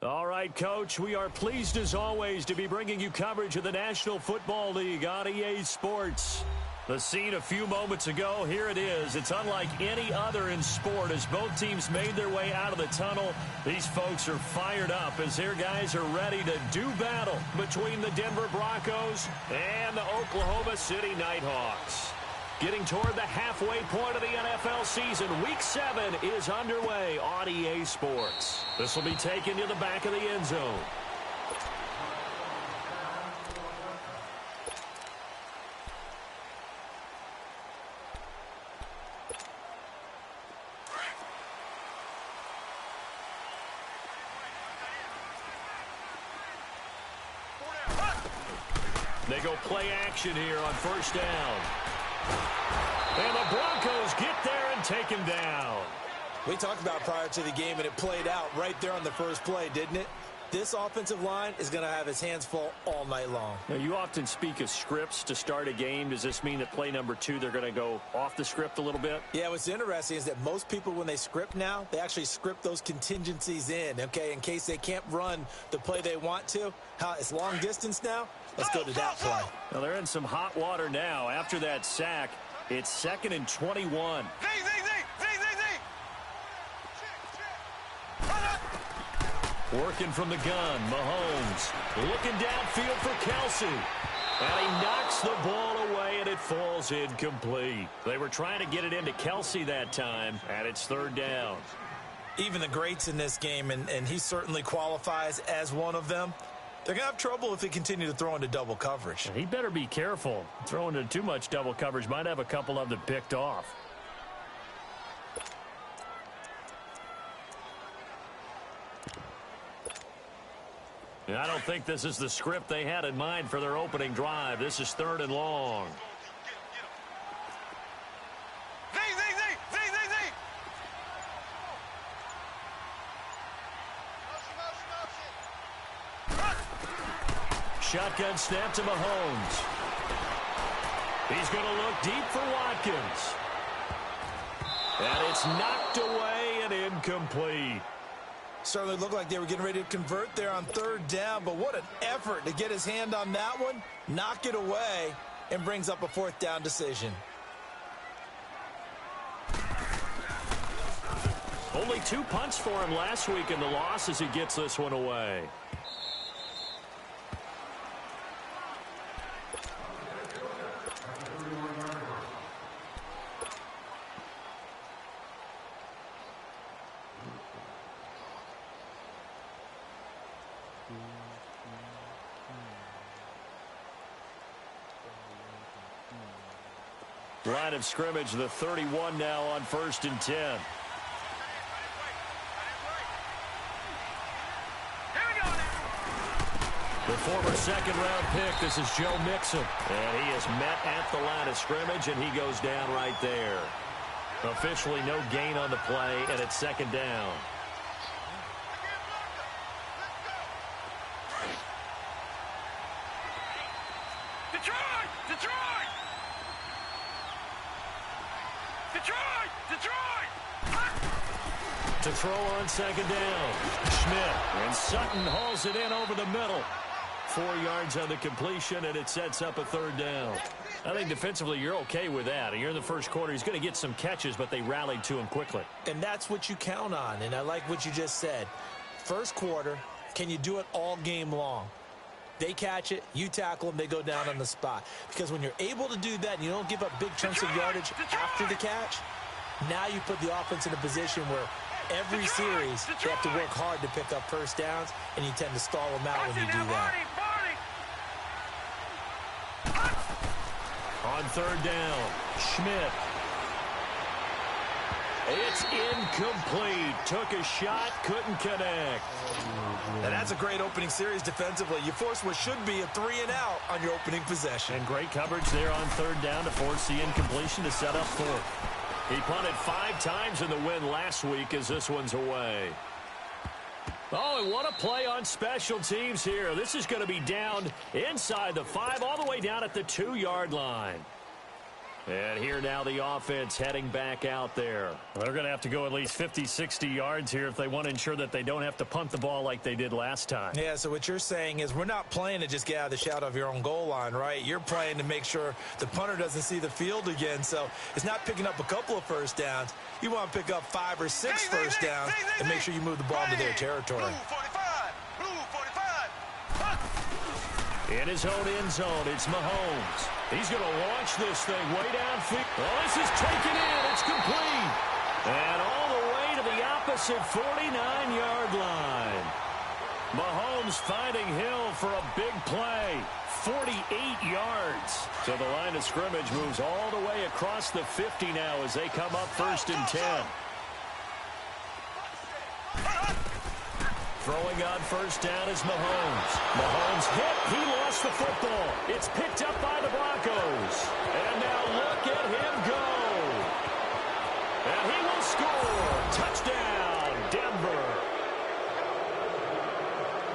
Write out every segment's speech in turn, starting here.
All right, Coach, we are pleased as always to be bringing you coverage of the National Football League on EA Sports. The scene a few moments ago, here it is. It's unlike any other in sport as both teams made their way out of the tunnel. These folks are fired up as their guys are ready to do battle between the Denver Broncos and the Oklahoma City Nighthawks. Getting toward the halfway point of the NFL season, Week 7 is underway on EA Sports. This will be taken to the back of the end zone. They go play action here on first down. And the Broncos get there and take him down. We talked about prior to the game, and it played out right there on the first play, didn't it? This offensive line is going to have his hands full all night long. Now, you often speak of scripts to start a game. Does this mean that play number 2, they're going to go off the script a little bit? Yeah, what's interesting is that most people, when they script now, they actually script those contingencies in, okay, in case they can't run the play they want to. It's long distance now. Let's go to that play. Now, they're in some hot water now. After that sack, it's 2nd and 21. Working from the gun, Mahomes looking downfield for Kelsey. And he knocks the ball away, and it falls incomplete. They were trying to get it into Kelsey that time, and it's 3rd down. Even the greats in this game, and he certainly qualifies as one of them, they're going to have trouble if they continue to throw into double coverage. He better be careful. Throwing into too much double coverage might have a couple of them picked off. And I don't think this is the script they had in mind for their opening drive. This is 3rd and long. Shotgun snap to Mahomes. He's going to look deep for Watkins. And it's knocked away and incomplete. Certainly looked like they were getting ready to convert there on 3rd down, but what an effort to get his hand on that one, knock it away, and brings up a 4th down decision. Only 2 punts for him last week in the loss as he gets this one away. Line of scrimmage, the 31 now on 1st and 10. The former 2nd-round pick, this is Joe Mixon. And he is met at the line of scrimmage, and he goes down right there. Officially no gain on the play, and it's 2nd down. To throw on 2nd down. Schmidt, and Sutton hauls it in over the middle. 4 yards on the completion, and it sets up a 3rd down. I think defensively you're okay with that. Here in the first quarter, he's going to get some catches, but they rallied to him quickly. And that's what you count on, and I like what you just said. First quarter, can you do it all game long? They catch it, you tackle them, they go down on the spot. Because when you're able to do that and you don't give up big chunks of yardage after the catch, now you put the offense in a position where every series they have to work hard to pick up first downs, and you tend to stall them out when you do that. On 3rd down, Schmidt. It's incomplete. Took a shot, couldn't connect. And that's a great opening series defensively. You force what should be a 3-and-out on your opening possession. And great coverage there on 3rd down to force the incompletion to set up 4th. He punted 5 times in the win last week as this one's away. Oh, and what a play on special teams here. This is going to be down inside the 5, all the way down at the 2-yard line. And here now the offense heading back out there. They're going to have to go at least 50, 60 yards here if they want to ensure that they don't have to punt the ball like they did last time. Yeah, so what you're saying is we're not playing to just get out of the shadow of your own goal line, right? You're playing to make sure the punter doesn't see the field again. So it's not picking up a couple of first downs. You want to pick up 5 or 6 first downs and make sure you move the ball into their territory. In his own end zone, it's Mahomes. He's going to launch this thing way downfield. Oh, this is taken in. It's complete. And all the way to the opposite 49-yard line. Mahomes finding Hill for a big play. 48 yards. So the line of scrimmage moves all the way across the 50 now as they come up 1st and 10. Throwing on 1st down is Mahomes. Mahomes hit. He lost the football. It's picked up by the Broncos. And now look at him go. And he will score. Touchdown, Denver.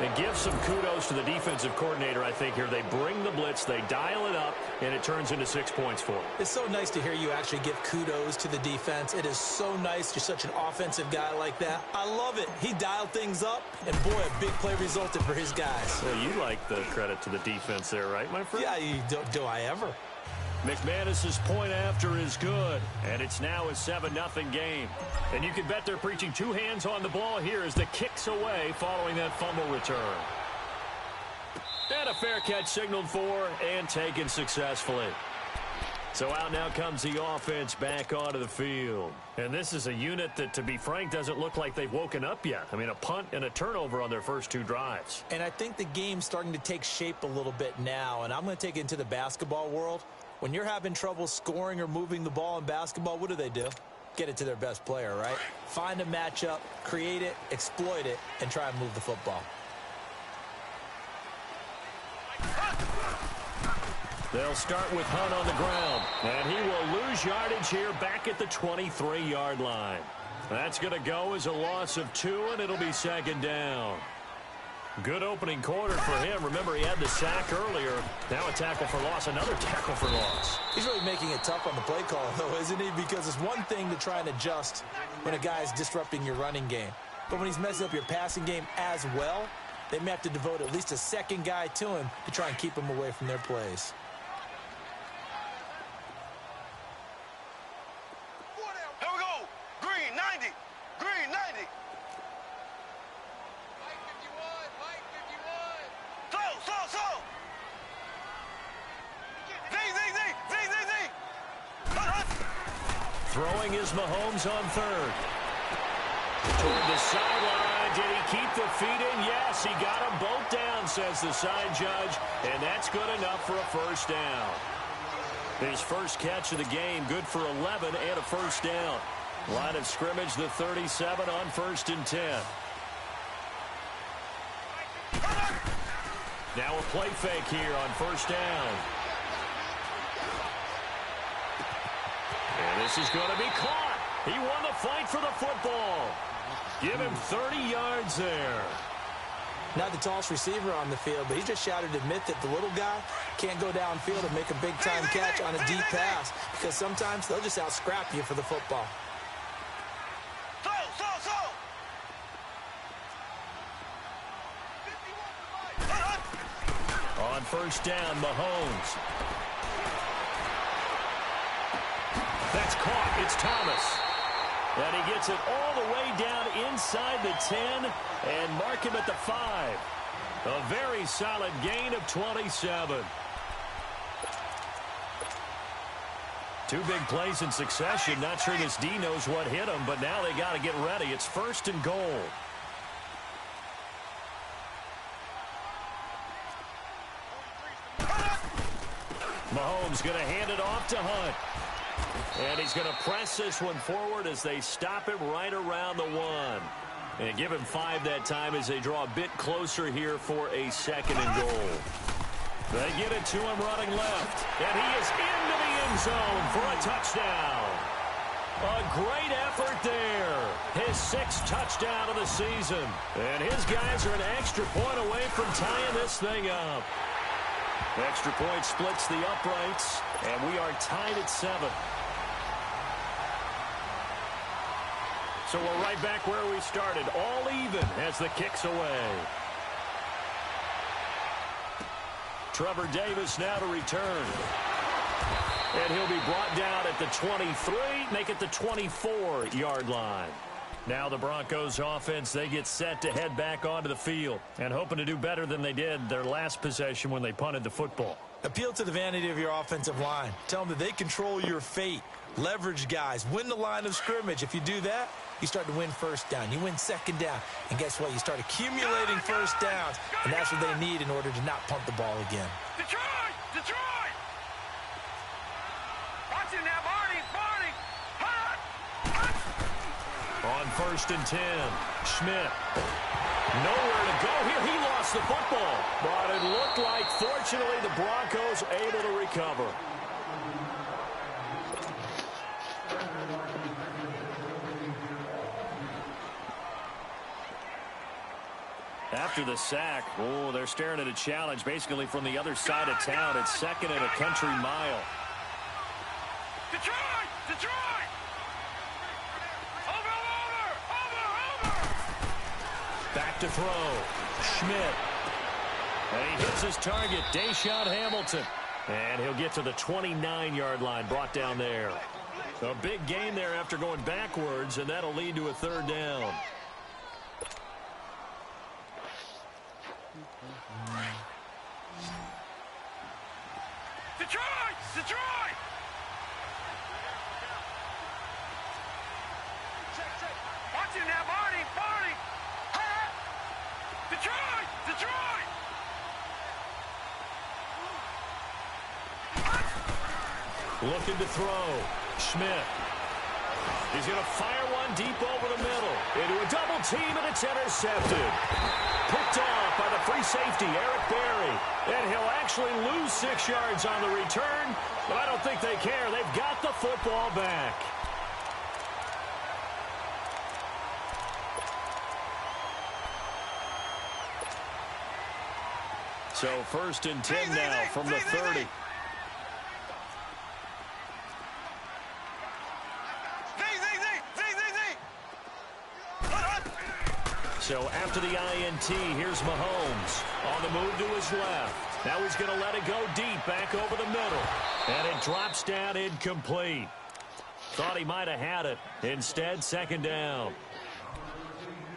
And give some kudos to the defensive coordinator, I think, here. They bring the blitz, they dial it up, and it turns into 6 points for them. It's so nice to hear you actually give kudos to the defense. It is so nice. You're such an offensive guy like that. I love it. He dialed things up, and boy, a big play resulted for his guys. Well, you like the credit to the defense there, right, my friend? Yeah, do I ever? McManus's point after is good, and it's now a 7-0 game. And you can bet they're preaching 2 hands on the ball here as the kick's away following that fumble return. And a fair catch signaled for and taken successfully. So out now comes the offense back onto the field. And this is a unit that, to be frank, doesn't look like they've woken up yet. I mean, a punt and a turnover on their first 2 drives. And I think the game's starting to take shape a little bit now, and I'm going to take it into the basketball world. When you're having trouble scoring or moving the ball in basketball, what do? Get it to their best player, right? Find a matchup, create it, exploit it, and try and move the football. They'll start with Hunt on the ground, and he will lose yardage here back at the 23-yard line. That's going to go as a loss of 2, and it'll be 2nd down. Good opening quarter for him. Remember, he had the sack earlier. Now a tackle for loss, another tackle for loss. He's really making it tough on the play call, though, isn't he? Because it's one thing to try and adjust when a guy is disrupting your running game. But when he's messing up your passing game as well, they may have to devote at least a second guy to him to try and keep him away from their plays. Here we go. Green 90. Green 90. Throwing is Mahomes on 3rd. Toward the sideline. Did he keep the feet in? Yes, he got them both down, says the side judge. And that's good enough for a 1st down. His first catch of the game, good for 11 and a 1st down. Line of scrimmage, the 37 on 1st and 10. Now a play fake here on 1st down. And this is going to be caught. He won the fight for the football. Give him 30 yards there. Not the tallest receiver on the field, but he just shouted to admit that the little guy can't go downfield and make a big-time catch on a deep pass because sometimes they'll just out-scrap you for the football. On 1st down, Mahomes. That's caught. It's Thomas. And he gets it all the way down inside the 10 and mark him at the 5. A very solid gain of 27. 2 big plays in succession. Not sure this D knows what hit him, but now they got to get ready. It's 1st and goal. Mahomes going to hand it off to Hunt. And he's going to press this one forward as they stop him right around the 1. And give him 5 that time as they draw a bit closer here for a 2nd and goal. They get it to him running left. And he is into the end zone for a touchdown. A great effort there. His 6th touchdown of the season. And his guys are an extra point away from tying this thing up. Extra point splits the uprights, and we are tied at 7. So we're right back where we started, all even as the kick's away. Trevor Davis now to return. And he'll be brought down at the 23, make it the 24-yard line. Now the Broncos offense, they get set to head back onto the field and hoping to do better than they did their last possession when they punted the football. Appeal to the vanity of your offensive line. Tell them that they control your fate. Leverage guys. Win the line of scrimmage. If you do that, you start to win first down. You win second down. And guess what? You start accumulating first downs. And that's what they need in order to not punt the ball again. Detroit! Detroit! Watch it now, Barney! Barney! Hot! On 1st and 10, Schmidt. Nowhere to go here. He lost the football. But it looked like, fortunately, the Broncos able to recover. After the sack, oh, they're staring at a challenge basically from the other side of town. It's 2nd and a country mile. Detroit! Detroit! Over! Back to throw. Schmidt. And he hits his target, Deshaun Hamilton. And he'll get to the 29-yard line, brought down there. A big gain there after going backwards, and that'll lead to a 3rd down. Detroit! Detroit! Watch it now, Barney! Barney! Hot! Detroit! Detroit! Looking to throw. Schmidt. He's going to fire one deep over the middle. Into a double team, and it's intercepted. Picked off by the free safety, Eric Berry. And he'll actually lose 6 yards on the return, but I don't think they care. They've got the football back. So 1st and 10 now from the 30. So after the INT, here's Mahomes on the move to his left. Now he's going to let it go deep, back over the middle. And it drops down incomplete. Thought he might have had it. Instead, 2nd down.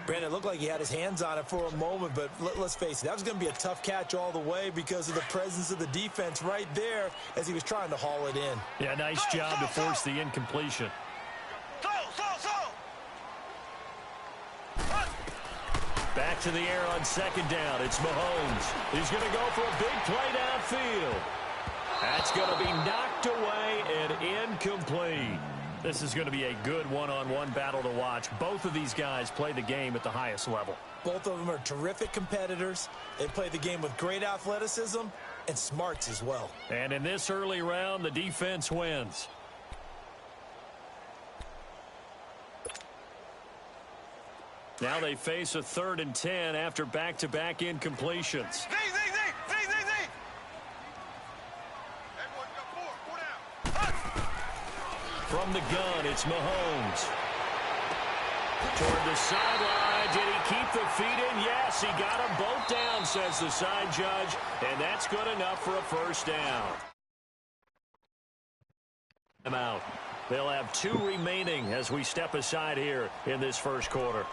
Brandon, it looked like he had his hands on it for a moment, but let's face it, that was going to be a tough catch all the way because of the presence of the defense right there as he was trying to haul it in. Yeah, nice job to force the incompletion. Back to the air on 2nd down. It's Mahomes. He's going to go for a big play downfield. That's going to be knocked away and incomplete. This is going to be a good one-on-one battle to watch. Both of these guys play the game at the highest level. Both of them are terrific competitors. They play the game with great athleticism and smarts as well. And in this early round, the defense wins. Now they face a 3rd and 10 after back-to-back incompletions. From the gun, it's Mahomes. Toward the sideline. Did he keep the feet in? Yes, he got them both down, says the side judge. And that's good enough for a 1st down. I'm out. They'll have 2 remaining as we step aside here in this 1st quarter.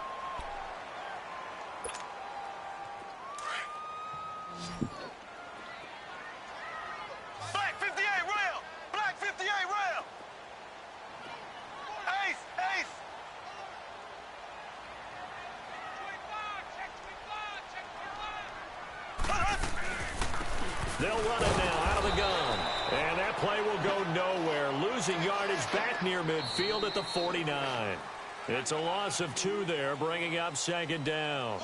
Black 58 rail! Black 58 rail! Ace! Ace! They'll run it now out of the gun. And that play will go nowhere. Losing yardage back near midfield at the 49. It's a loss of 2 there, bringing up 2nd down.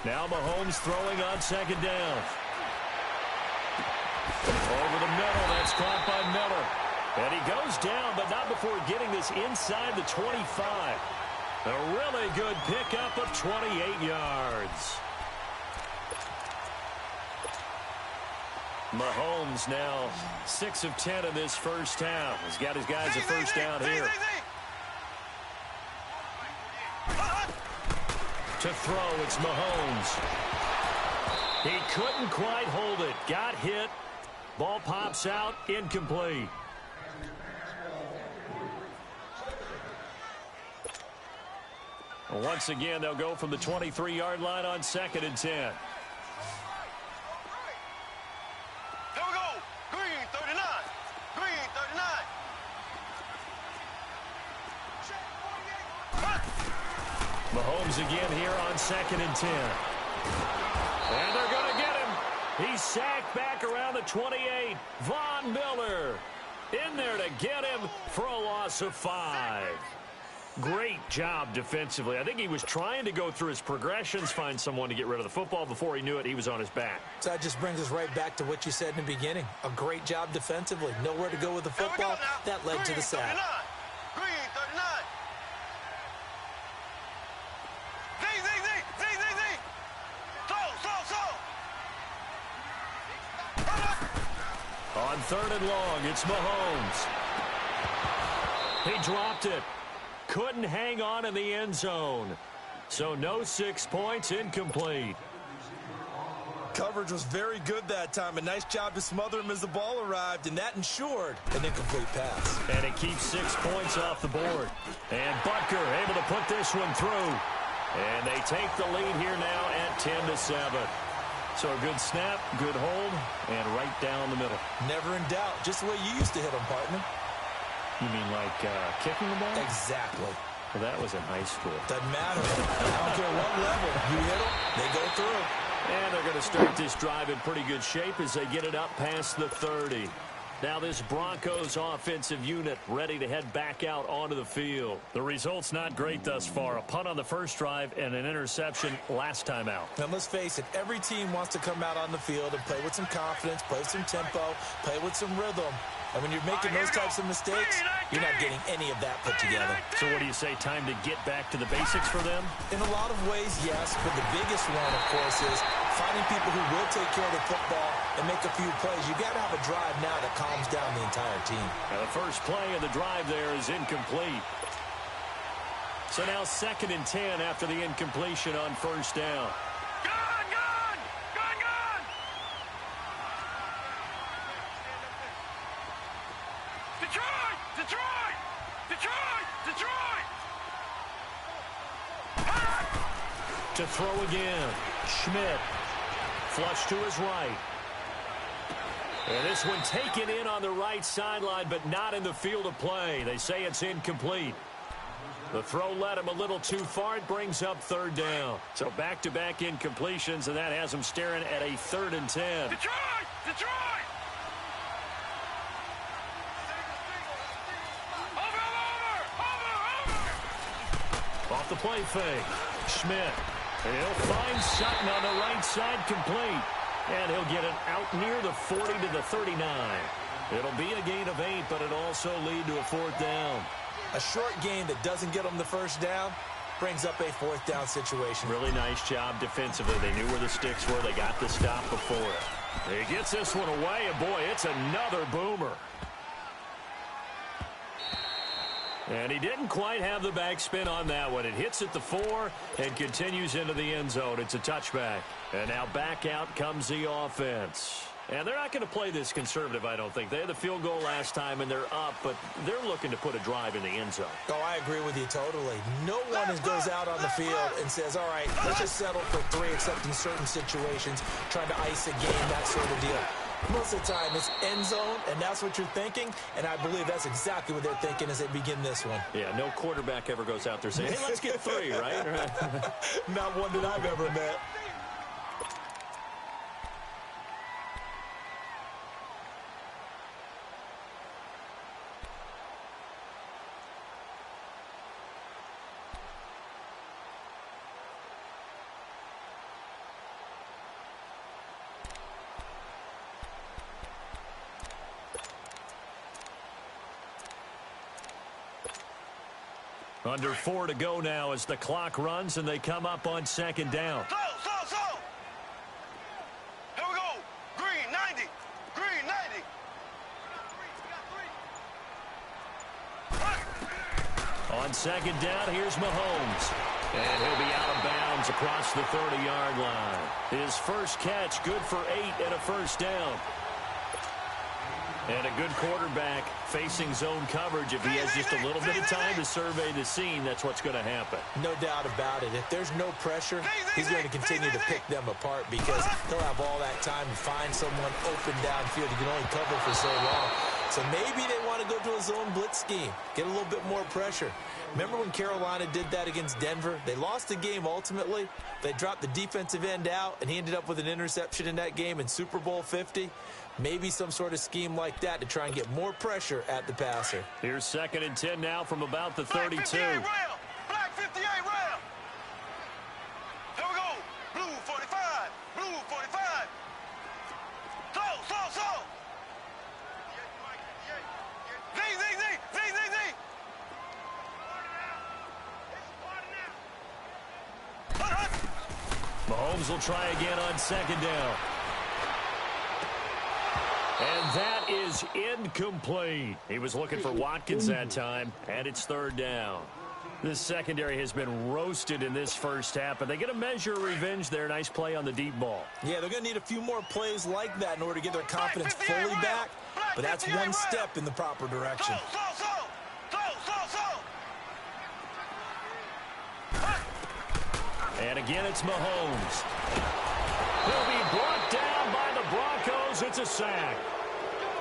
Now Mahomes throwing on second down. Over the middle, that's caught by Miller. And he goes down, but not before getting this inside the 25. A really good pickup of 28 yards. Mahomes now 6 of 10 in this first half. He's got his guys a first down here. To throw, it's Mahomes. He couldn't quite hold it. Got hit. Ball pops out, incomplete. Once again, they'll go from the 23-yard line on 2nd and 10. Here we go. Green, 39. Green, 39. Mahomes again here on 2nd and 10. And they're going to get him. He's sacked back around the 28. Von Miller in there to get him for a loss of 5. Great job defensively. I think he was trying to go through his progressions, find someone to get rid of the football. Before he knew it, he was on his back. So that just brings us right back to what you said in the beginning. A great job defensively. Nowhere to go with the football. That led to the sack. Green, 39. On 3rd and long, it's Mahomes. He dropped it. Couldn't hang on in the end zone. So no 6 points, incomplete. Coverage was very good that time. A nice job to smother him as the ball arrived, and that ensured an incomplete pass. And it keeps 6 points off the board. And Butker able to put this one through. And they take the lead here now at 10-7. So a good snap, good hold, and right down the middle. Never in doubt. Just the way you used to hit them, partner. You mean like kicking the ball? Exactly. Well, that was in high school. Doesn't matter. I don't care what level. You hit them, they go through. And they're going to start this drive in pretty good shape as they get it up past the 30. Now this Broncos offensive unit ready to head back out onto the field. The result's not great thus far. A punt on the first drive and an interception last time out. Now let's face it, every team wants to come out on the field and play with some confidence, play with some tempo, play with some rhythm. And when you're making those types of mistakes, you're not getting any of that put together. So what do you say, time to get back to the basics for them? In a lot of ways, yes. But the biggest one, of course, is finding people who will take care of the football and make a few plays. You've got to have a drive now that calms down the entire team. Now the first play of the drive there is incomplete. So now 2nd and 10 after the incompletion on first down. To throw again. Schmidt. Flush to his right. And this one taken in on the right sideline, but not in the field of play. They say it's incomplete. The throw led him a little too far. It brings up 3rd down. So back-to-back incompletions, and that has him staring at a 3rd and 10. Detroit! Off the play fake. Schmidt. And he'll find Sutton on the right side, complete. And he'll get it out near the 40 to the 39. It'll be a gain of 8, but it'll also lead to a 4th down. A short gain that doesn't get them the first down brings up a 4th down situation. Really nice job defensively. They knew where the sticks were. They got the stop before it. He gets this one away, and boy, it's another boomer. And he didn't quite have the backspin on that one. It hits at the 4 and continues into the end zone. It's a touchback. And now back out comes the offense. And they're not going to play this conservative, I don't think. They had the field goal last time, and they're up, but they're looking to put a drive in the end zone. Oh, I agree with you totally. No one goes out on the field and says, all right, let's just settle for 3, except in certain situations, trying to ice a game, that sort of deal. Most of the time, it's end zone, and that's what you're thinking, and I believe that's exactly what they're thinking as they begin this one. Yeah, no quarterback ever goes out there saying, hey, let's get 3, right? Not one that I've ever met. Under 4 to go now as the clock runs and they come up on second down. Slow. Here we go. Green, 90. Green, 90. On second down, here's Mahomes. And he'll be out of bounds across the 30-yard line. His first catch, good for 8 and a first down. And a good quarterback facing zone coverage. If he has just a little bit of time to survey the scene, that's what's going to happen. No doubt about it. If there's no pressure, he's going to continue to pick them apart because he'll have all that time to find someone open downfield. He can only cover for so long. So maybe they want to go to a zone blitz scheme, get a little bit more pressure. Remember when Carolina did that against Denver? They lost the game ultimately. They dropped the defensive end out, and he ended up with an interception in that game in Super Bowl 50. Maybe some sort of scheme like that to try and get more pressure at the passer. Here's 2nd and 10 now from about the 32. Black 58 round. Black 58 round. Here we go. Blue 45. Blue 45. Slow. Z. Mahomes will try again on second down. And that is incomplete. He was looking for Watkins that time, and it's 3rd down. This secondary has been roasted in this first half, but they get a measure of revenge there. Nice play on the deep ball. Yeah, they're going to need a few more plays like that in order to get their confidence fully back, but that's one step in the proper direction. Slow. And again, it's Mahomes. He'll be brought down by the Broncos. It's a sack.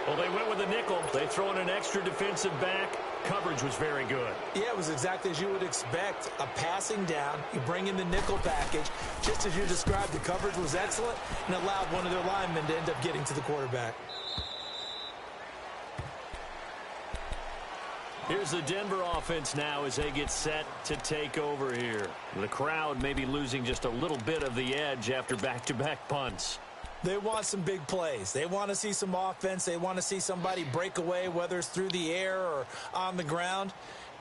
Well, they went with a nickel. They throw in an extra defensive back. Coverage was very good. Yeah, it was exactly as you would expect. A passing down. You bring in the nickel package. Just as you described, the coverage was excellent and allowed one of their linemen to end up getting to the quarterback. Here's the Denver offense now as they get set to take over here. The crowd may be losing just a little bit of the edge after back-to-back punts. They want some big plays. They want to see some offense. They want to see somebody break away, whether it's through the air or on the ground.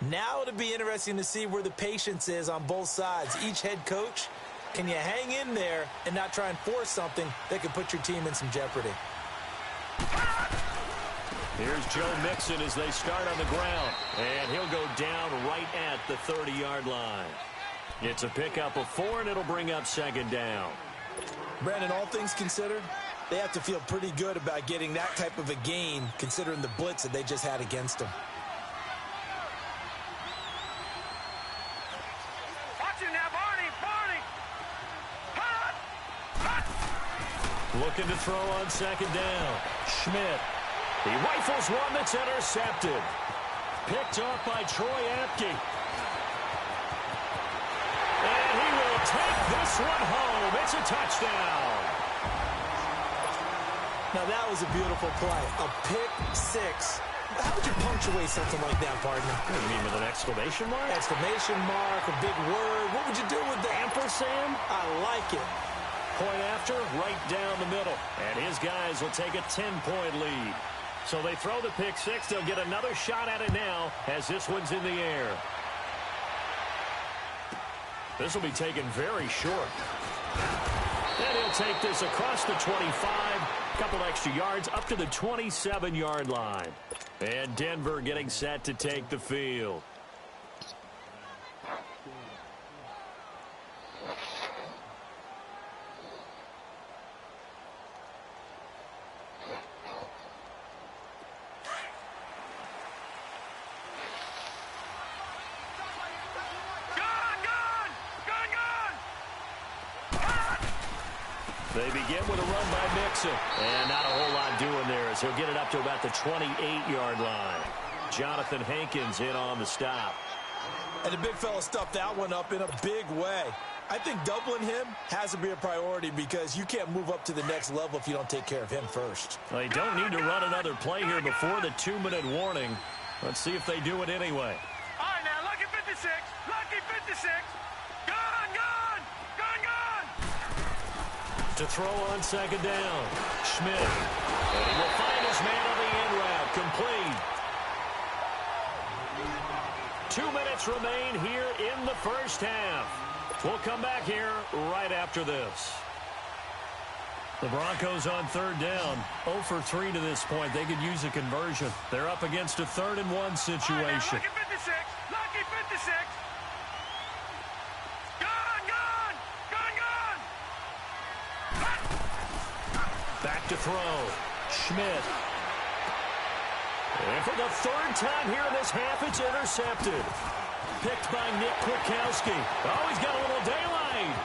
Now it'll be interesting to see where the patience is on both sides. Each head coach, can you hang in there and not try and force something that could put your team in some jeopardy? Here's Joe Mixon as they start on the ground. And he'll go down right at the 30-yard line. It's a pickup of 4, and it'll bring up second down. Brandon, all things considered, they have to feel pretty good about getting that type of a gain considering the blitz that they just had against them. Watch it now, Barney. Looking to throw on second down. Schmidt. He rifles one that's intercepted. Picked off by Troy Apke. And he will take this one home. It's a touchdown. Now that was a beautiful play. A pick six. How would you punctuate something like that, partner? What do you mean, with an exclamation mark? Exclamation mark, a big word. What would you do with that? Ampersand? I like it. Point after, right down the middle. And his guys will take a 10-point lead. So they throw the pick six. They'll get another shot at it now as this one's in the air. This will be taken very short. And he'll take this across the 25. Couple extra yards up to the 27-yard line. And Denver getting set to take the field. They begin with a run by Mixon. And not a whole lot doing there as he'll get it up to about the 28-yard line. Jonathan Hankins in on the stop. And the big fella stuffed that one up in a big way. I think doubling him has to be a priority because you can't move up to the next level if you don't take care of him first. Well, they don't need to run another play here before the 2-minute warning. Let's see if they do it anyway. All right, now, lucky 56. Lucky 56. Gun. To throw on second down. Schmidt. And he will find his man on the end route. Complete. 2 minutes remain here in the first half. We'll come back here right after this. The Broncos on third down, 0 for 3 to this point. They could use a conversion. They're up against a 3rd and 1 situation. Lucky 56. Lucky 56. Back to throw. Schmidt. And for the 3rd time here in this half, it's intercepted. Picked by Nick Kwiatkowski. Oh, he's got a little daylight.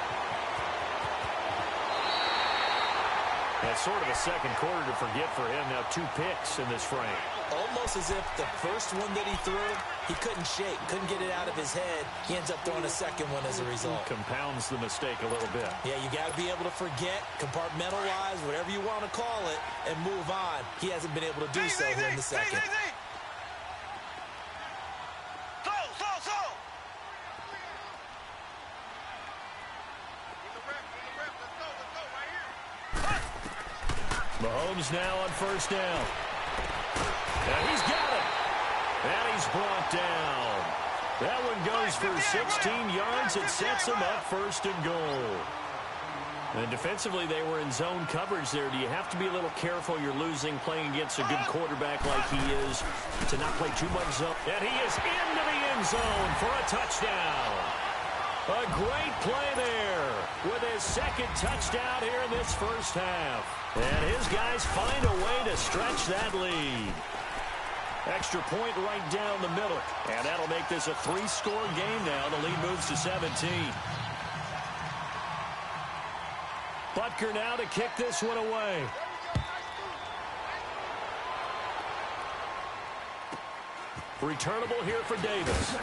That's sort of a second quarter to forget for him. Now 2 picks in this frame. Almost as if the first one that he threw, he couldn't shake, couldn't get it out of his head. He ends up throwing a second one as a result. Compounds the mistake a little bit. Yeah, you got to be able to forget, compartmentalize, whatever you want to call it, and move on. He hasn't been able to do so here in the second. Mahomes now on first down. And he's got it. And he's brought down. That one goes for 16 yards. It sets him up 1st and goal. And defensively, they were in zone coverage there. Do you have to be a little careful? You're losing playing against a good quarterback like he is to not play too much zone. And he is into the end zone for a touchdown. A great play there with his 2nd touchdown here in this first half. And his guys find a way to stretch that lead. Extra point right down the middle. And that'll make this a 3-score game now. The lead moves to 17. Butker now to kick this one away. Returnable here for Davis.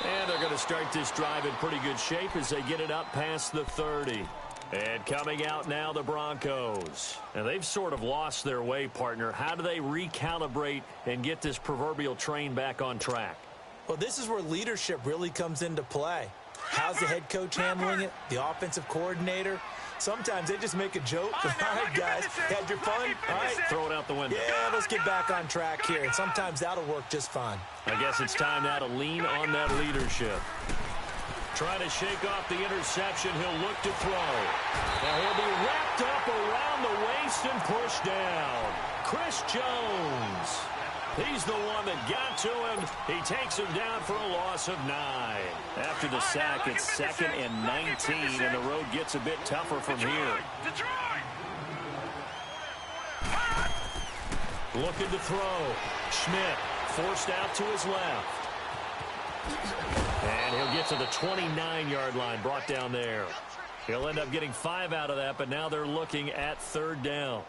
And they're going to start this drive in pretty good shape as they get it up past the 30. And coming out now, the Broncos. And they've sort of lost their way, partner. How do they recalibrate and get this proverbial train back on track? Well, this is where leadership really comes into play. How's the head coach handling it? The offensive coordinator? Sometimes they just make a joke. All right, guys, had your fun? All right, throw it out the window. Yeah, let's get back on track here. And sometimes that'll work just fine. I guess it's time now to lean on that leadership. Trying to shake off the interception. He'll look to throw. Now he'll be wrapped up around the waist and pushed down. Chris Jones. He's the one that got to him. He takes him down for a loss of 9. After the sack, it's 2nd and 19, and the road gets a bit tougher from here. Looking to throw. Schmidt forced out to his left. And he'll get to the 29-yard line, brought down there. He'll end up getting 5 out of that, but now they're looking at 3rd down.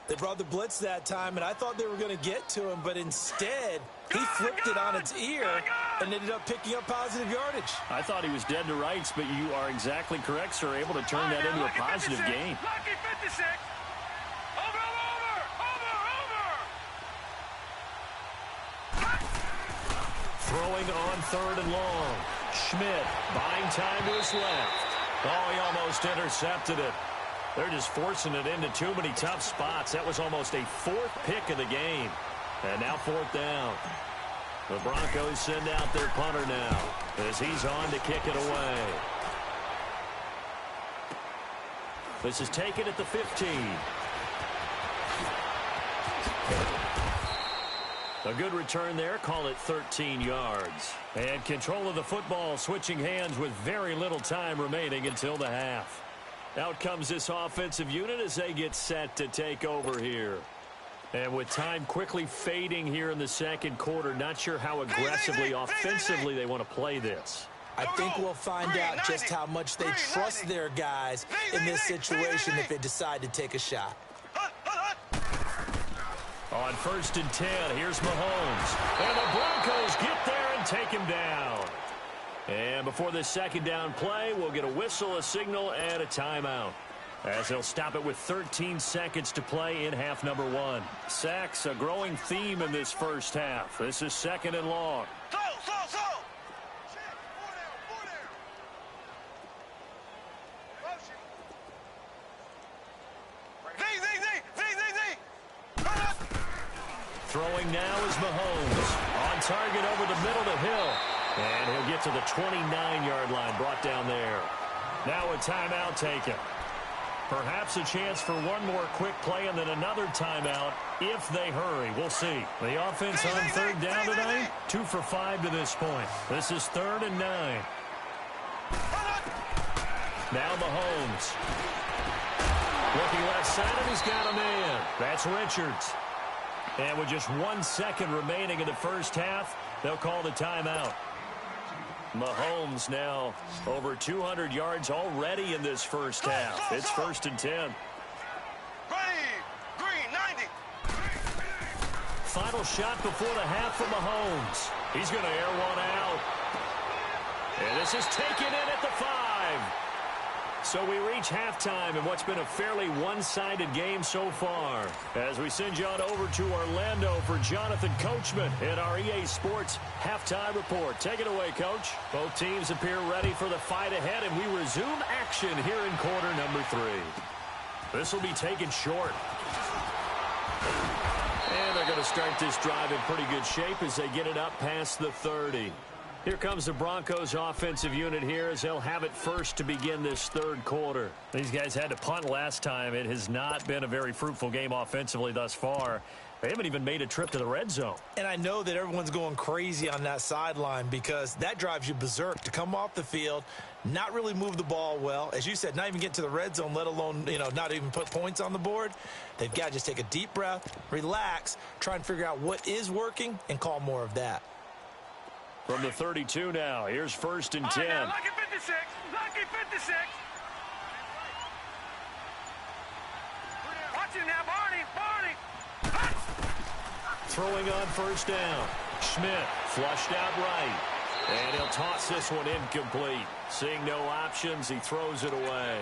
They brought the blitz that time, and I thought they were going to get to him, but instead, he flipped it on its ear and ended up picking up positive yardage. I thought he was dead to rights, but you are exactly correct, sir, able to turn that into a positive gain. Lucky 56. Over. Throwing on 3rd and long. Schmidt buying time to his left. Oh, he almost intercepted it. They're just forcing it into too many tough spots. That was almost a 4th pick of the game. And now 4th down. The Broncos send out their punter now as he's on to kick it away. This is taken at the 15. A good return there. Call it 13 yards. And control of the football switching hands with very little time remaining until the half. Out comes this offensive unit as they get set to take over here. And with time quickly fading here in the 2nd quarter, not sure how aggressively, offensively they want to play this. I think we'll find out just how much they trust their guys in this situation if they decide to take a shot. On 1st and 10, here's Mahomes. And the Broncos get there and take him down. And before this 2nd down play, we'll get a whistle, a signal, and a timeout. As they'll stop it with 13 seconds to play in half number 1. Sacks, a growing theme in this first half. This is 2nd and long. Throwing now is Mahomes. On target over the middle to Hill. And he'll get to the 29-yard line, brought down there. Now a timeout taken. Perhaps a chance for one more quick play and then another timeout if they hurry. We'll see. The offense on third down tonight, 2 for 5 to this point. This is 3rd and 9. Now Mahomes. Looking left side, and he's got a man. That's Richards. And with just 1 second remaining in the first half, they'll call the timeout. Mahomes now over 200 yards already in this first half. It's 1st and 10. Ready, green, 90. Final shot before the half for Mahomes. He's going to air one out. And this is taken in at the 5. So we reach halftime in what's been a fairly one-sided game so far. As we send you on over to Orlando for Jonathan Coachman in our EA Sports Halftime Report. Take it away, Coach. Both teams appear ready for the fight ahead, and we resume action here in quarter number 3. This will be taken short. And they're going to start this drive in pretty good shape as they get it up past the 30. Here comes the Broncos offensive unit here as they'll have it first to begin this third quarter. These guys had to punt last time. It has not been a very fruitful game offensively thus far. They haven't even made a trip to the red zone. And I know that everyone's going crazy on that sideline because that drives you berserk to come off the field, not really move the ball well. As you said, not even get to the red zone, let alone, not even put points on the board. They've got to just take a deep breath, relax, try and figure out what is working and call more of that. From the 32 now, here's 1st and 10. Now, lucky 56, lucky 56. Watch it now, Barney. Throwing on 1st down. Schmidt flushed out right. And he'll toss this one incomplete. Seeing no options, he throws it away.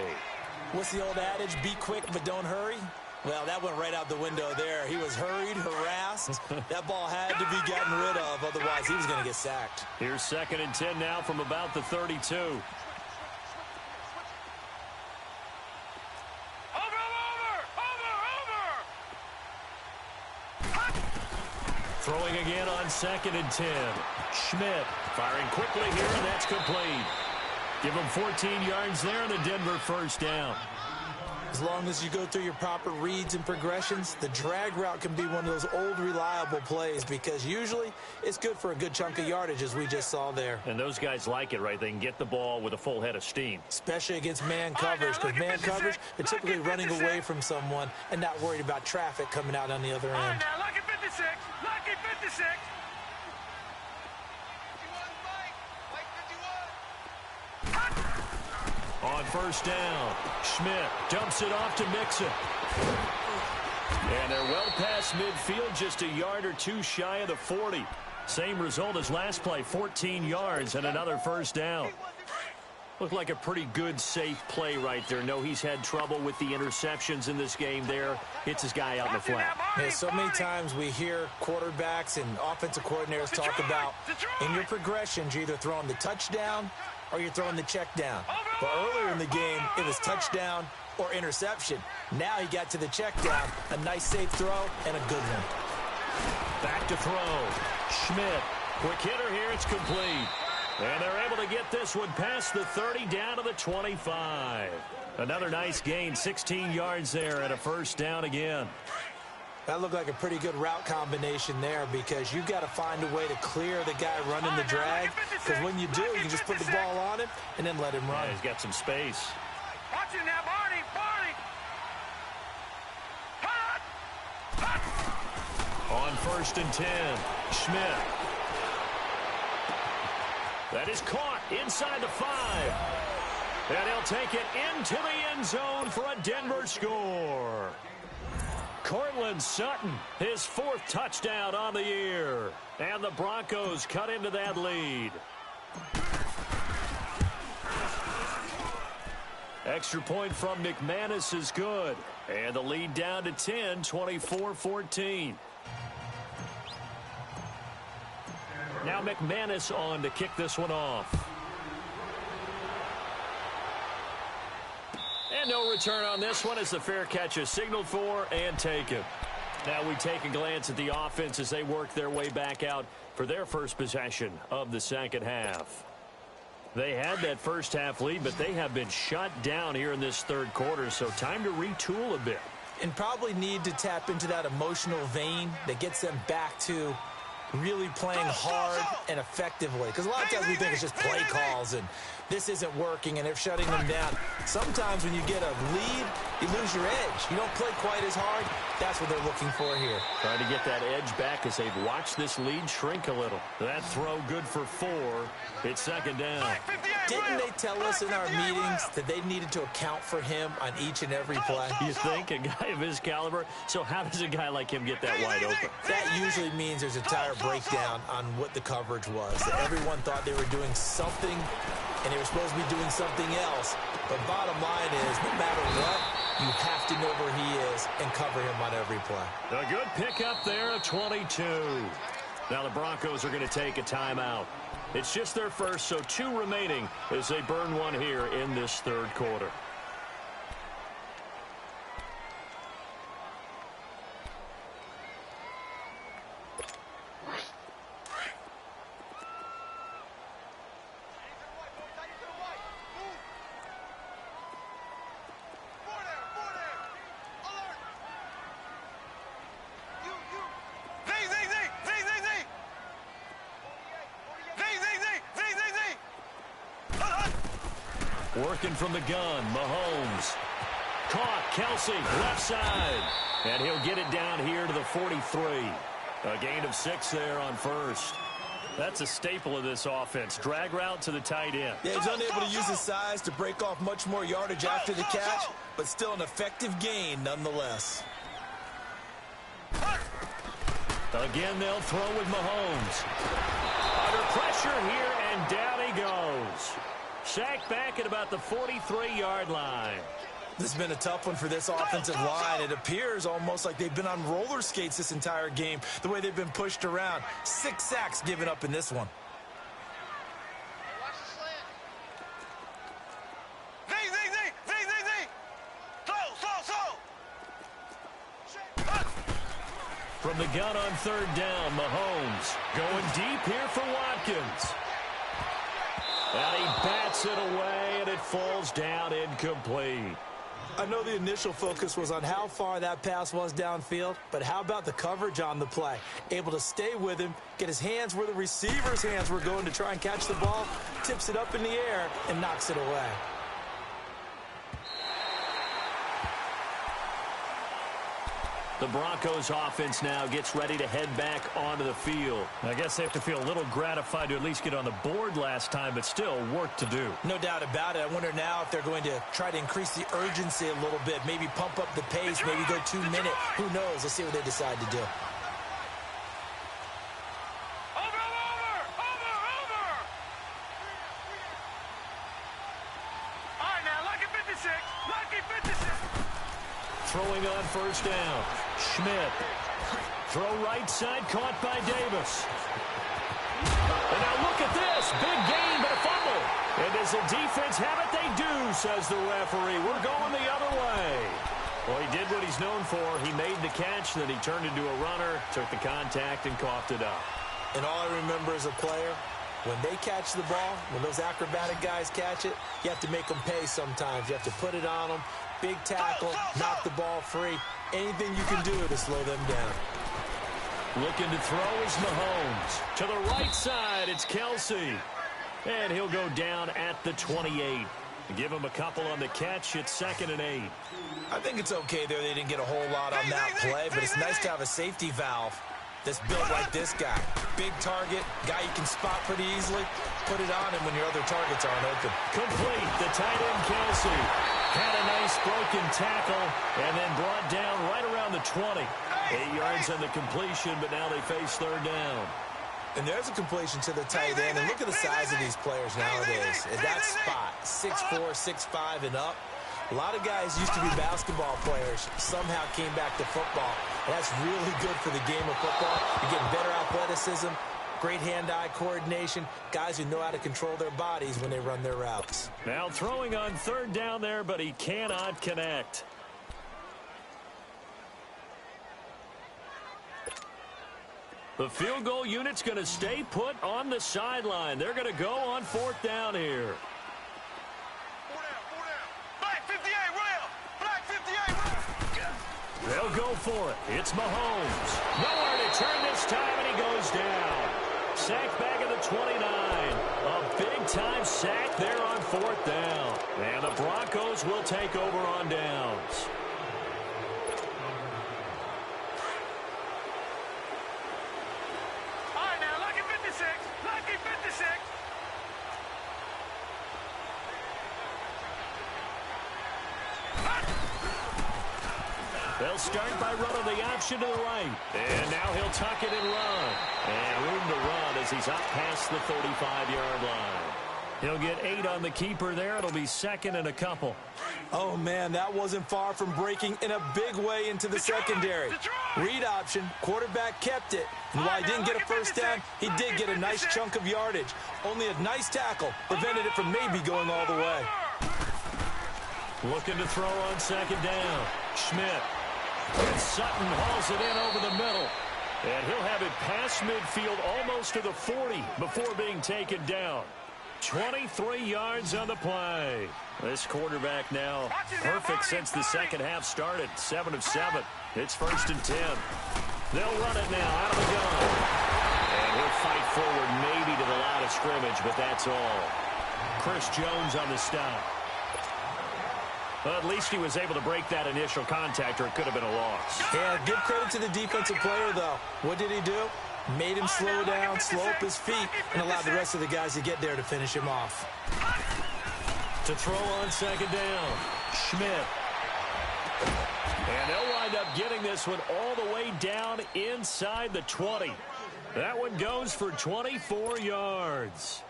What's the old adage? Be quick, but don't hurry. Well, that went right out the window there. He was hurried, harassed. That ball had to be gotten rid of, otherwise he was going to get sacked. Here's 2nd and 10 now from about the 32. Over. Throwing again on 2nd and 10. Schmidt firing quickly here, and that's complete. Give him 14 yards there on the Denver 1st down. As long as you go through your proper reads and progressions, the drag route can be one of those old reliable plays because usually it's good for a good chunk of yardage as we just saw there. And those guys like it, right? They can get the ball with a full head of steam. Especially against man coverage because man coverage, they're typically running away from someone and not worried about traffic coming out on the other end. Now, lucky 56, lucky 56. On 1st down, Schmidt dumps it off to Mixon. And they're well past midfield, just a yard or two shy of the 40. Same result as last play, 14 yards and another 1st down. Looked like a pretty good, safe play right there. No, he's had trouble with the interceptions in this game there. Hits his guy out in the flat. Yeah, so many times we hear quarterbacks and offensive coordinators talk about in your progressions, you're either throwing the touchdown or you're throwing the check down. But earlier in the game, it was touchdown or interception. Now he got to the check down. A nice safe throw and a good one. Back to throw. Schmidt. Quick hitter here. It's complete. And they're able to get this one past the 30 down to the 25. Another nice gain. 16 yards there and a 1st down again. That looked like a pretty good route combination there because you've got to find a way to clear the guy running the drag. Because when you do, you can just put the ball on him and then let him run. Yeah, he's got some space. Watch it now, Barney. On 1st and 10, Schmidt. That is caught inside the 5. And he'll take it into the end zone for a Denver score. Cortland Sutton, his 4th touchdown on the year. And the Broncos cut into that lead. Extra point from McManus is good. And the lead down to 10, 24-14. Now McManus on to kick this one off. And no return on this one as the fair catch is signaled for and taken. Now we take a glance at the offense as they work their way back out for their first possession of the second half. They had that first half lead, but they have been shut down here in this third quarter, so time to retool a bit. And probably need to tap into that emotional vein that gets them back to really playing hard and effectively. Because a lot of times we think it's just play calls and this isn't working and they're shutting them down. Sometimes when you get a lead, you lose your edge. You don't play quite as hard. That's what they're looking for here. Trying to get that edge back as they've watched this lead shrink a little. That throw good for 4. It's second down. Didn't they tell us in our meetings that they needed to account for him on each and every play? You think? A guy of his caliber? So how does a guy like him get that wide open? That usually means there's a tire breakdown on what the coverage was. That everyone thought they were doing something and they were supposed to be doing something else. But bottom line is, no matter what, you have to know where he is and cover him on every play. A good pickup there of 22. Now the Broncos are going to take a timeout. It's just their first, so 2 remaining as they burn one here in this third quarter. Working from the gun, Mahomes. Caught, Kelsey, left side. And he'll get it down here to the 43. A gain of 6 there on first. That's a staple of this offense. Drag route to the tight end. Yeah, he's unable to use his size to break off much more yardage after the catch, but still an effective gain nonetheless. Again, they'll throw with Mahomes. Under pressure here, and down he goes. Sacked back at about the 43-yard line. This has been a tough one for this offensive line. It appears almost like they've been on roller skates this entire game, the way they've been pushed around. 6 sacks given up in this one. From the gun on third down, Mahomes going deep here for Watkins. And he bats it away, and it falls down incomplete. I know the initial focus was on how far that pass was downfield, but how about the coverage on the play? Able to stay with him, get his hands where the receiver's hands were going to try and catch the ball, tips it up in the air, and knocks it away. The Broncos offense now gets ready to head back onto the field. I guess they have to feel a little gratified to at least get on the board last time, but still work to do. No doubt about it. I wonder now if they're going to try to increase the urgency a little bit, maybe pump up the pace, maybe go 2 minute. Who knows? Let's see what they decide to do. Throwing on first down. Schmidt. Throw right side, caught by Davis. And now look at this. Big gain, but a fumble. And does the defense have it? They do, says the referee. We're going the other way. Well, he did what he's known for. He made the catch, then he turned into a runner, took the contact, and coughed it up. And all I remember as a player, when they catch the ball, when those acrobatic guys catch it, you have to make them pay sometimes. You have to put it on them. Big tackle, knock the ball free. Anything you can do to slow them down. Looking to throw is Mahomes. To the right side, it's Kelsey. And he'll go down at the 28. Give him a couple on the catch. It's 2nd and 8. I think it's okay there. They didn't get a whole lot on that play, but it's nice to have a safety valve that's built like this guy. Big target, guy you can spot pretty easily. Put it on him when your other targets aren't open. Complete. The tight end, Kelsey. Had a nice broken tackle and then brought down right around the 20. 8 yards on the completion, but now they face third down. And there's a completion to the tight end. And look at the size of these players nowadays. At that spot, 6'4", 6'5", and up. A lot of guys used to be basketball players, somehow came back to football. And that's really good for the game of football. You're getting better athleticism, great hand-eye coordination, guys who know how to control their bodies when they run their routes. Now throwing on third down there, but he cannot connect. The field goal unit's going to stay put on the sideline. They're going to go on 4th down here. 4 down. Black 58, rail. Black 58, rail. They'll go for it. It's Mahomes. Nowhere to turn this time, and he goes down. Sacked back at the 29. A big-time sack there on 4th down. And the Broncos will take over on downs. All right, now, lucky 56. Lucky 56. They'll start by running the option to the right. And now he'll tuck it and run. And room to run as he's up past the 35-yard line. He'll get 8 on the keeper there. It'll be 2nd and a couple. Oh, man, that wasn't far from breaking in a big way into the secondary. Read option, quarterback kept it. And while he didn't get a first down, he did get a nice chunk of yardage. Only a nice tackle prevented it from maybe going all the way. Looking to throw on 2nd down. Schmidt. And Sutton hauls it in over the middle. And he'll have it past midfield almost to the 40 before being taken down. 23 yards on the play. This quarterback now perfect since the second half started. 7 of 7. It's 1st and 10. They'll run it now out of the gun. And he'll fight forward maybe to the line of scrimmage, but that's all. Chris Jones on the stop. Well, at least he was able to break that initial contact, or it could have been a loss. Yeah, give credit to the defensive player, though. What did he do? Made him slow down, slow up his feet, and allowed the rest of the guys to get there to finish him off. To throw on 2nd down, Schmidt. And they'll wind up getting this one all the way down inside the 20. That one goes for 24 yards.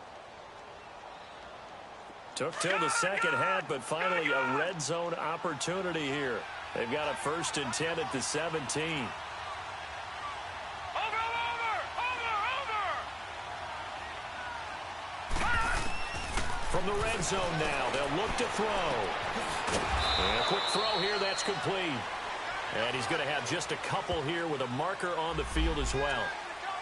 Took till the second half, but finally a red zone opportunity here. They've got a 1st and 10 at the 17. From the red zone now, they'll look to throw. And a quick throw here, that's complete. And he's going to have just a couple here with a marker on the field as well.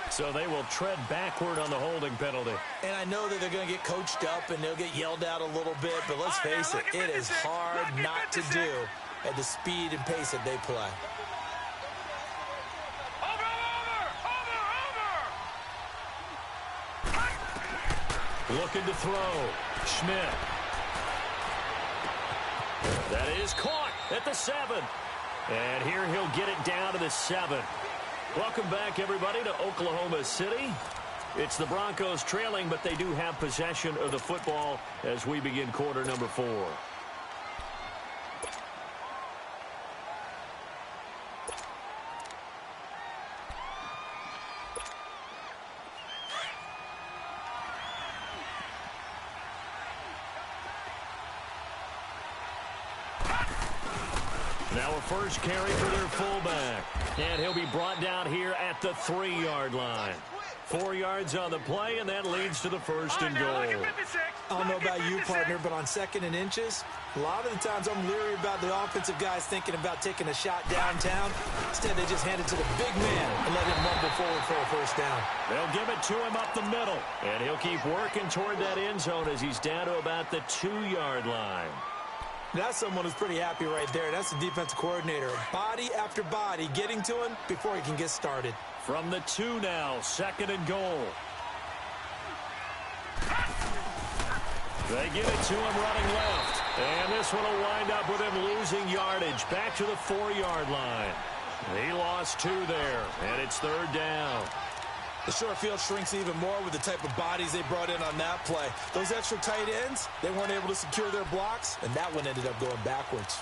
So they will tread backward on the holding penalty. And I know that they're going to get coached up and they'll get yelled at a little bit, but let's face it, it is hard not to do at the speed and pace that they play. Looking to throw. Schmidt. That is caught at the 7. And here he'll get it down to the 7. Welcome back, everybody, to Oklahoma City. It's the Broncos trailing, but they do have possession of the football as we begin quarter number 4. Now a first carry for their fullback. And he'll be brought down here at the 3-yard line. 4 yards on the play, and that leads to the 1st and goal. I don't know about you, partner, but on 2nd and inches, a lot of the times I'm leery about the offensive guys thinking about taking a shot downtown. Instead, they just hand it to the big man and let him rumble forward for a 1st down. They'll give it to him up the middle. And he'll keep working toward that end zone as he's down to about the 2-yard line. That's someone who's pretty happy right there. That's the defensive coordinator. Body after body getting to him before he can get started. From the 2 now, 2nd and goal. They give it to him running left. And this one will wind up with him losing yardage back to the 4-yard line. He lost 2 there, and it's 3rd down. The short field shrinks even more with the type of bodies they brought in on that play. Those extra tight ends, they weren't able to secure their blocks, and that one ended up going backwards.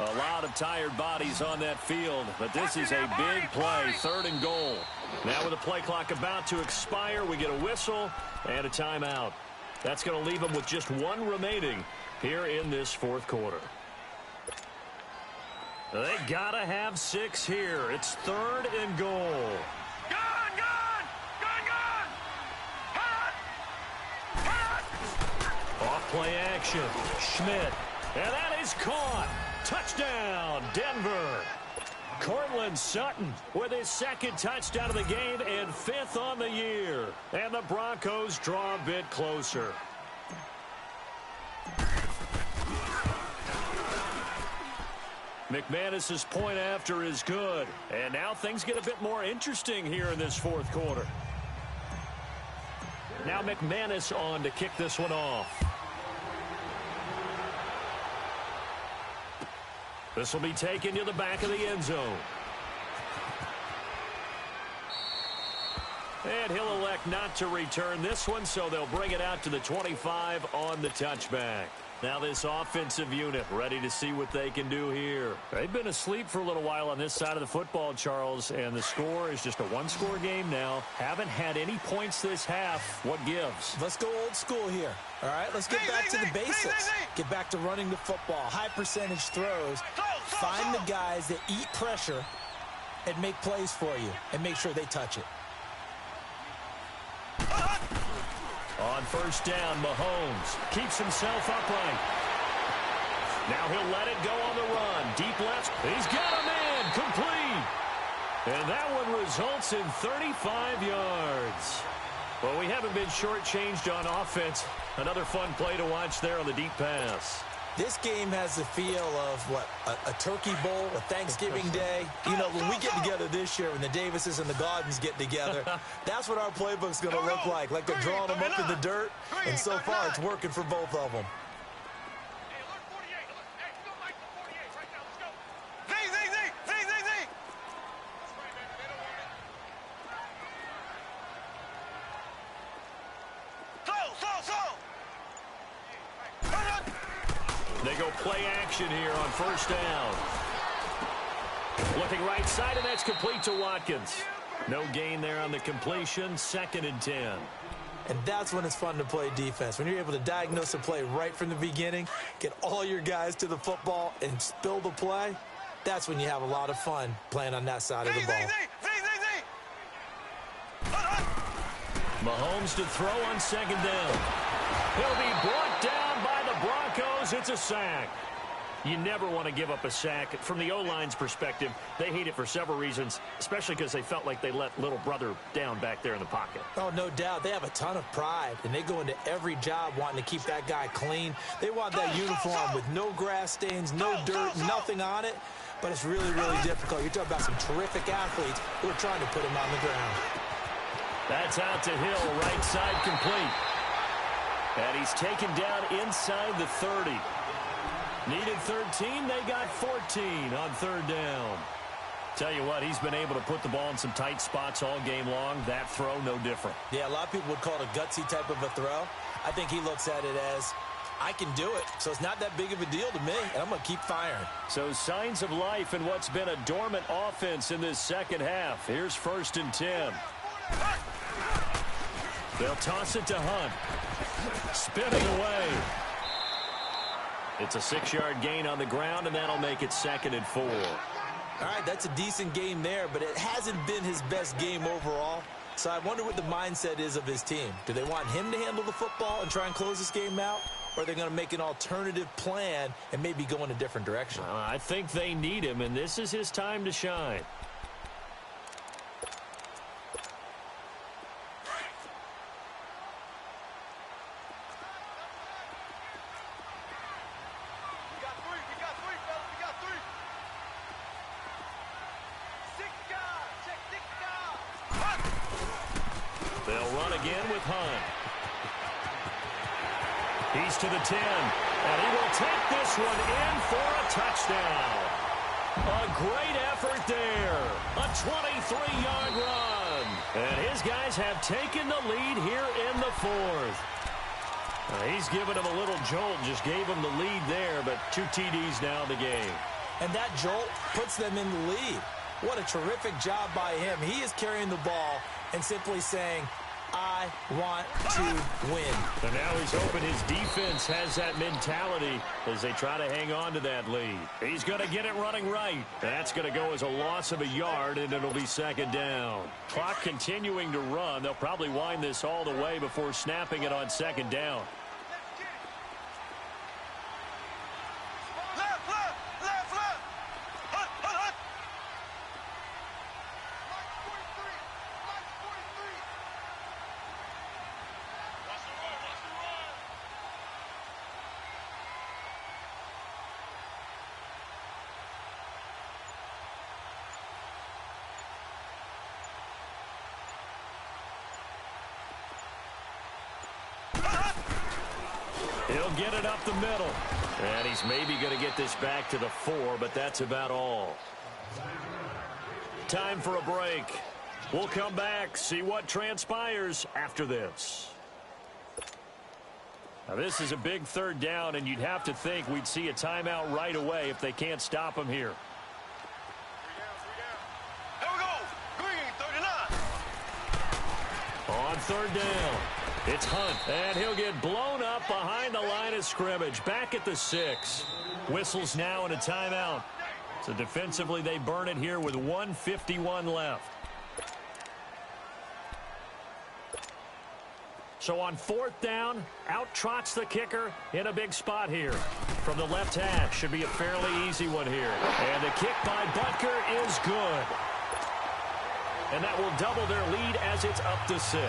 A lot of tired bodies on that field, but this is a big play, 3rd and goal. Now with the play clock about to expire, we get a whistle and a timeout. That's going to leave them with just 1 remaining here in this 4th quarter. They got to have 6 here. It's 3rd and goal. Play action. Schmidt. And that is caught. Touchdown, Denver. Cortland Sutton with his second touchdown of the game and 5th on the year. And the Broncos draw a bit closer. McManus's point after is good. And now things get a bit more interesting here in this fourth quarter. Now McManus on to kick this one off. This will be taken to the back of the end zone. And he'll elect not to return this one, so they'll bring it out to the 25 on the touchback. Now this offensive unit ready to see what they can do here. They've been asleep for a little while on this side of the football, Charles, and the score is just a one-score game now. Haven't had any points this half. What gives? Let's go old school here. All right, let's get back to the basics. Get back to running the football, high percentage throws. Find the guys that eat pressure and make plays for you and make sure they touch it. On first down, Mahomes keeps himself upright. Now he'll let it go on the run. Deep left. He's got a man. Complete. And that one results in 35 yards. Well, we haven't been shortchanged on offense. Another fun play to watch there on the deep pass. This game has the feel of, what, a turkey bowl, a Thanksgiving day. You know, when we get together this year, when the Davises and the Gardens get together, that's what our playbook's going to look like they're drawing them up in the dirt, and so far it's working for both of them. They go play action here on first down. Looking right side, and that's complete to Watkins. No gain there on the completion. 2nd and 10. And that's when it's fun to play defense. When you're able to diagnose a play right from the beginning, get all your guys to the football and spill the play, that's when you have a lot of fun playing on that side of the ball. Mahomes to throw on 2nd down. He'll be brought down by the Broncos. It's a sack. You never want to give up a sack. From the O-line's perspective, they hate it for several reasons, especially because they felt like they let little brother down back there in the pocket. Oh, no doubt. They have a ton of pride, and they go into every job wanting to keep that guy clean. They want that uniform with no grass stains, no dirt, nothing on it. But it's really, really difficult. You're talking about some terrific athletes who are trying to put him on the ground. That's out to Hill, right side complete. And he's taken down inside the 30. Needed 13, they got 14 on 3rd down. Tell you what, he's been able to put the ball in some tight spots all game long. That throw, no different. Yeah, a lot of people would call it a gutsy type of a throw. I think he looks at it as, I can do it, so it's not that big of a deal to me, and I'm going to keep firing. So signs of life in what's been a dormant offense in this second half. Here's 1st and 10. They'll toss it to Hunt. Spinning away. It's a 6-yard gain on the ground, and that'll make it 2nd and 4. All right, that's a decent game there, but it hasn't been his best game overall. So I wonder what the mindset is of his team. Do they want him to handle the football and try and close this game out? Or are they going to make an alternative plan and maybe go in a different direction? I think they need him, and this is his time to shine. They'll run again with Hunt. He's to the 10, and he will take this one in for a touchdown. A great effort there. A 23-yard run. And his guys have taken the lead here in the 4th. He's given him a little jolt, just gave him the lead there, but 2 TDs now in the game. And that jolt puts them in the lead. What a terrific job by him. He is carrying the ball and simply saying, I want to win. And now he's hoping his defense has that mentality as they try to hang on to that lead. He's going to get it running right. That's going to go as a loss of a yard, and it'll be 2nd down. Clock continuing to run. They'll probably wind this all the way before snapping it on 2nd down. He'll get it up the middle. And he's maybe going to get this back to the 4, but that's about all. Time for a break. We'll come back, see what transpires after this. Now, this is a big third down, and you'd have to think we'd see a timeout right away if they can't stop him here. Here we go. Green, 39. On third down, it's Hunt, and he'll get blown up behind the line of scrimmage, back at the 6. Whistles now and a timeout. So defensively, they burn it here with 1:51 left. So on fourth down, out trots the kicker in a big spot here. From the left hash, should be a fairly easy one here. And the kick by Butker is good. And that will double their lead as it's up to 6.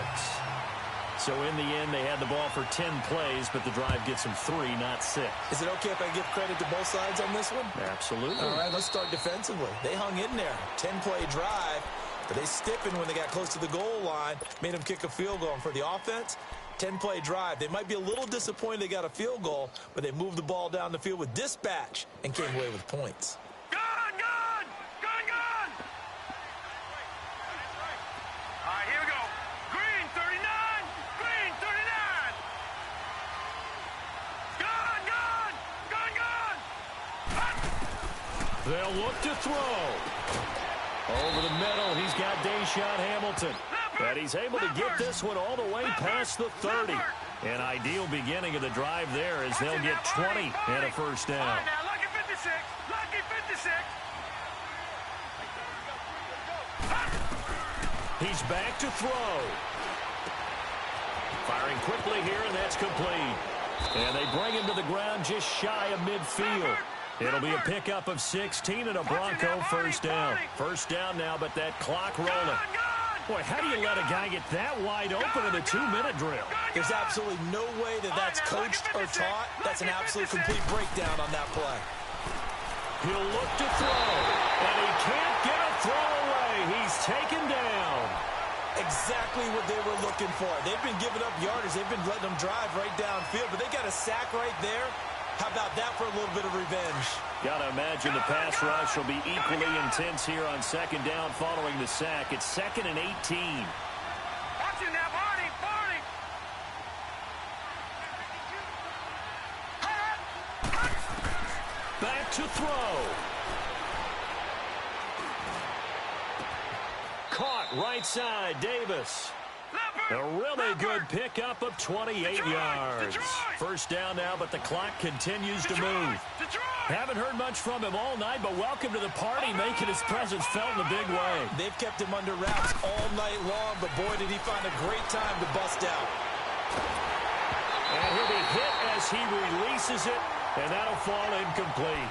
So in the end, they had the ball for 10 plays, but the drive gets them 3, not 6. Is it okay if I give credit to both sides on this one? Absolutely. All right, let's start defensively. They hung in there. 10-play drive, but they stiffened when they got close to the goal line, made them kick a field goal. And for the offense, 10-play drive. They might be a little disappointed they got a field goal, but they moved the ball down the field with dispatch and came away with points. Gun! All right, here we go. Green, 39. Green, 39. Gun! They'll look to throw. Over the middle, he's got Deshaun Hamilton. And he's able to get this one all the way past the 30. An ideal beginning of the drive there as they'll get 20 and a first down. All right, now, lucky 56. Lucky 56. He's back to throw. Firing quickly here, and that's complete. And they bring him to the ground just shy of midfield. It'll be a pickup of 16 and a Bronco first down. First down now, but that clock rolling. Boy, how do you let a guy get that wide open in a 2-minute drill? There's absolutely no way that that's coached or taught. That's an absolute complete breakdown on that play. He'll look to throw, and he can't get a throw away. He's taken down. Exactly what they were looking for. They've been giving up yardage. They've been letting them drive right downfield, but they got a sack right there. How about that for a little bit of revenge? Got to imagine the pass rush will be equally intense here on second down following the sack. It's 2nd and 18. Watch it now, Barney. Back to throw. Caught right side, Davis. A really good pickup of 28 yards. First down now, but the clock continues to move. Haven't heard much from him all night, but welcome to the party, making his presence felt in a big way. They've kept him under wraps all night long, but boy, did he find a great time to bust out. And he'll be hit as he releases it, and that'll fall incomplete.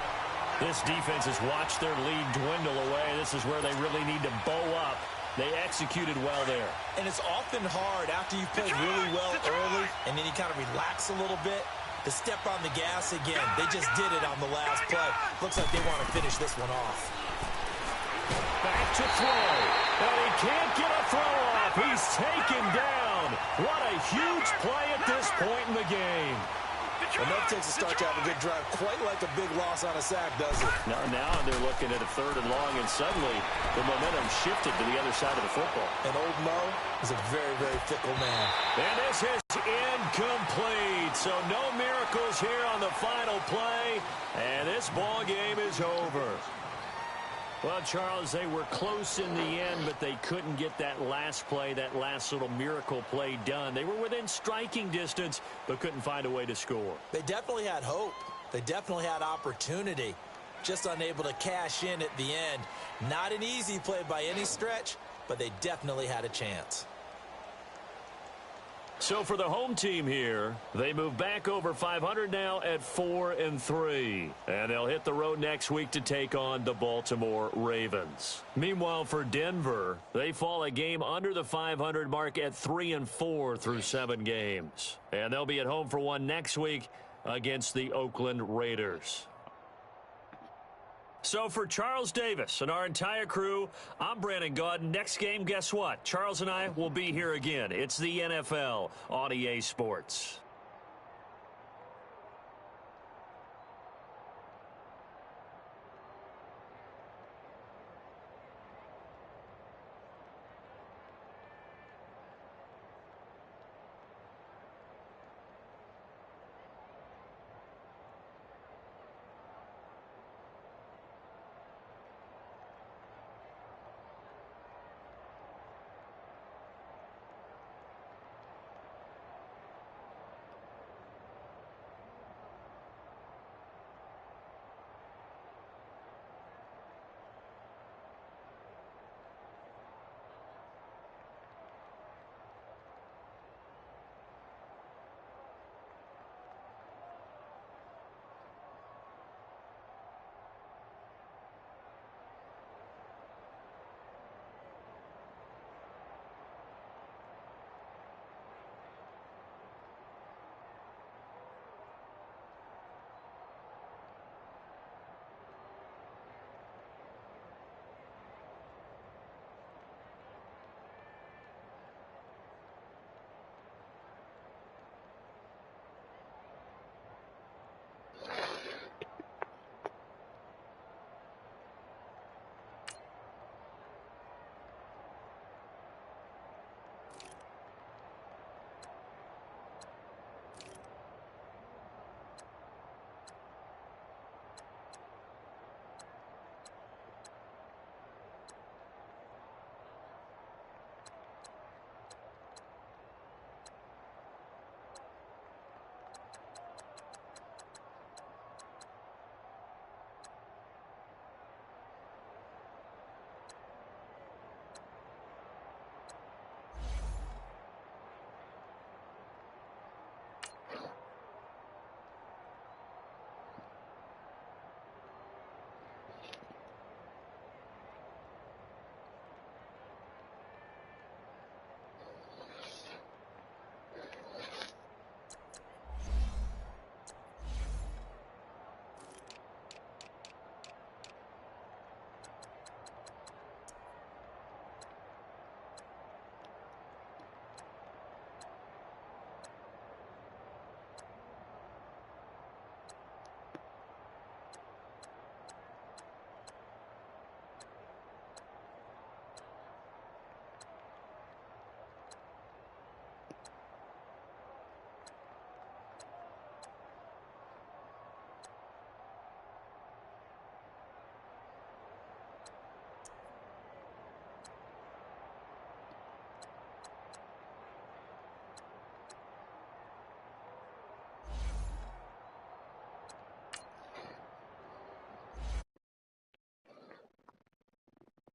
This defense has watched their lead dwindle away. This is where they really need to bow up. They executed well there. And it's often hard after you've played really well early and then you kind of relax a little bit to step on the gas again. They just did it on the last play. Looks like they want to finish this one off. Back to throw. And he can't get a throw off. He's taken down. What a huge play at this point in the game. Enough takes a start to have a good drive. Quite like a big loss on a sack, does it? Now they're looking at a 3rd and long, and suddenly the momentum shifted to the other side of the football. And old Mo is a very, very fickle man. And this is incomplete. So no miracles here on the final play. And this ball game is over. Well, Charles, they were close in the end, but they couldn't get that last play, that last little miracle play done. They were within striking distance, but couldn't find a way to score. They definitely had hope. They definitely had opportunity. Just unable to cash in at the end. Not an easy play by any stretch, but they definitely had a chance. So for the home team here, they move back over 500 now at 4-3. And they'll hit the road next week to take on the Baltimore Ravens. Meanwhile, for Denver, they fall a game under the 500 mark at 3-4 through 7 games. And they'll be at home for one next week against the Oakland Raiders. So for Charles Davis and our entire crew, I'm Brandon Gaudin. Next game, guess what? Charles and I will be here again. It's the NFL on EA Sports.